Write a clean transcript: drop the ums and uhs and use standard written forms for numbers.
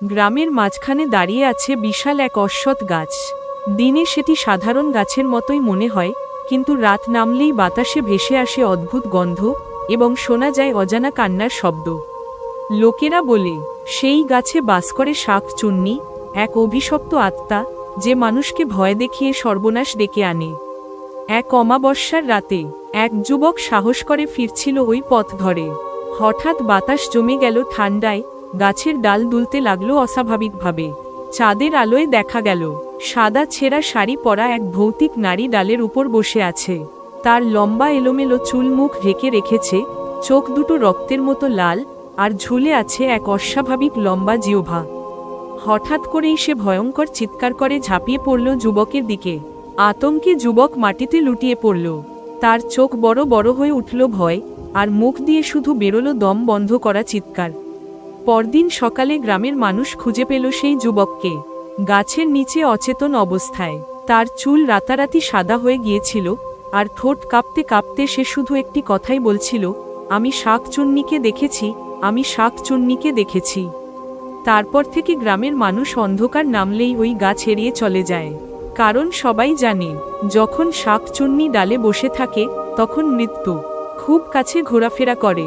গ্রামের মাঝখানে দাঁড়িয়ে আছে বিশাল এক অশ্বত্থ গাছ। দিনে সেটি সাধারণ গাছের মতোই মনে হয়, কিন্তু রাত নামলেই বাতাসে ভেসে আসে অদ্ভুত গন্ধ এবং শোনা যায় অজানা কান্নার শব্দ। লোকেরা বলে সেই গাছে বাস করে শাকচুন্নী, এক অভিশপ্ত আত্মা, যে মানুষকে ভয় দেখিয়ে সর্বনাশ ডেকে আনে। এক অমাবস্যার রাতে এক যুবক সাহস করে ফিরছিল ওই পথ ধরে। হঠাৎ বাতাস জমে গেল ঠান্ডায়, গাছের ডাল দুলতে লাগলো অস্বাভাবিকভাবে। চাঁদের আলোয় দেখা গেল সাদা ছেঁড়া শাড়ি পরা এক ভৌতিক নারী ডালের উপর বসে আছে। তার লম্বা এলোমেলো চুল মুখ ঢেকে রেখেছে, চোখ দুটো রক্তের মতো লাল, আর ঝুলে আছে এক অস্বাভাবিক লম্বা জিহ্বা। হঠাৎ করেই সে ভয়ঙ্কর চিৎকার করে ঝাঁপিয়ে পড়ল যুবকের দিকে। আতঙ্কে যুবক মাটিতে লুটিয়ে পড়ল। তার চোখ বড় বড় হয়ে উঠল ভয়, আর মুখ দিয়ে শুধু বেরোলো দম বন্ধ করা চিৎকার। পরদিন সকালে গ্রামের মানুষ খুঁজে পেল সেই যুবককে, গাছের নিচে অচেতন অবস্থায়। তার চুল রাতারাতি সাদা হয়ে গিয়েছিল, আর ঠোঁট কাঁপতে কাঁপতে সে শুধু একটি কথাই বলছিল, আমি শাকচুন্নীকে দেখেছি, আমি শাকচুন্নীকে দেখেছি। তারপর থেকে গ্রামের মানুষ অন্ধকার নামলেই ওই গাছ এড়িয়ে চলে যায়, কারণ সবাই জানে যখন শাকচুন্নী ডালে বসে থাকে তখন মৃত্যু খুব কাছে ঘোরাফেরা করে।